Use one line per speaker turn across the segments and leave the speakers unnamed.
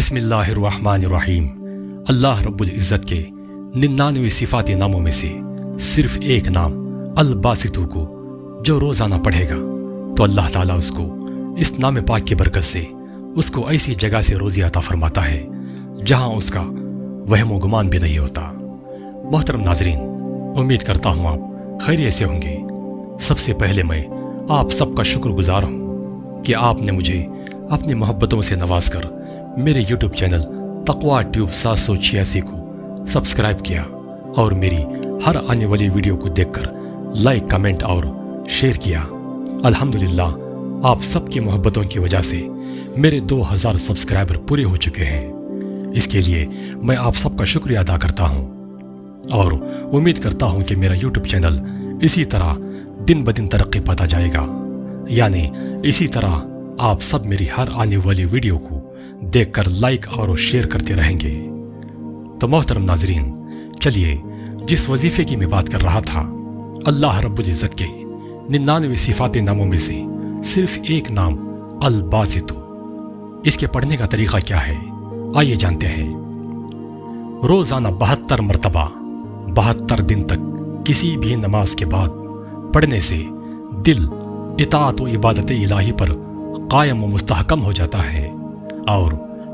بسم اللہ الرحمن الرحیم۔ اللہ رب العزت کے 99 صفات ناموں میں سے صرف ایک نام الباسطو کو جو روزانہ پڑھے گا تو اللہ تعالیٰ اس کو اس نام پاک کی برکت سے اس کو ایسی جگہ سے روزی عطا فرماتا ہے جہاں اس کا وہم و گمان بھی نہیں ہوتا۔ محترم ناظرین، امید کرتا ہوں آپ خیریت سے ہوں گے۔ سب سے پہلے میں آپ سب کا شکر گزار ہوں کہ آپ نے مجھے اپنی محبتوں سے نواز کر میرے یوٹیوب چینل تقویٰ ٹیوب 786 کو سبسکرائب کیا اور میری ہر آنے والی ویڈیو کو دیکھ کر لائک، کمنٹ اور شیئر کیا۔ الحمدللہ آپ سب کی محبتوں کی وجہ سے میرے 2000 سبسکرائبر پورے ہو چکے ہیں۔ اس کے لیے میں آپ سب کا شکریہ ادا کرتا ہوں اور امید کرتا ہوں کہ میرا یوٹیوب چینل اسی طرح دن بدن ترقی پاتا جائے گا، یعنی اسی طرح آپ سب میری ہر آنے والی ویڈیو کو دیکھ کر لائک اور شیئر کرتے رہیں گے۔ تو محترم ناظرین، چلیے جس وظیفے کی میں بات کر رہا تھا، اللہ رب العزت کے 99 صفات ناموں میں سے صرف ایک نام الباسطو، اس کے پڑھنے کا طریقہ کیا ہے آئیے جانتے ہیں۔ روزانہ 72 مرتبہ 72 دن تک کسی بھی نماز کے بعد پڑھنے سے دل اطاعت و عبادت الہی پر قائم و مستحکم ہو جاتا ہے اور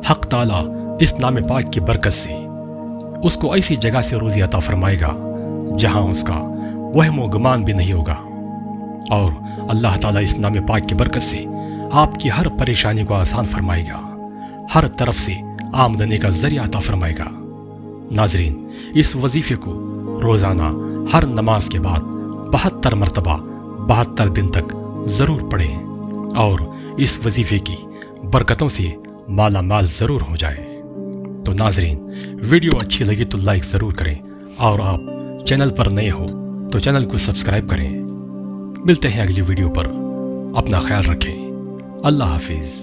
حق تعالیٰ اس نام پاک کی برکت سے اس کو ایسی جگہ سے روزی عطا فرمائے گا جہاں اس کا وہم و گمان بھی نہیں ہوگا، اور اللہ تعالیٰ اس نام پاک کی برکت سے آپ کی ہر پریشانی کو آسان فرمائے گا، ہر طرف سے آمدنی کا ذریعہ عطا فرمائے گا۔ ناظرین، اس وظیفے کو روزانہ ہر نماز کے بعد 72 مرتبہ 72 دن تک ضرور پڑھیں اور اس وظیفے کی برکتوں سے مالا مال ضرور ہو جائے۔ تو ناظرین، ویڈیو اچھی لگی تو لائک ضرور کریں، اور آپ چینل پر نئے ہو تو چینل کو سبسکرائب کریں۔ ملتے ہیں اگلی ویڈیو پر، اپنا خیال رکھیں، اللہ حافظ۔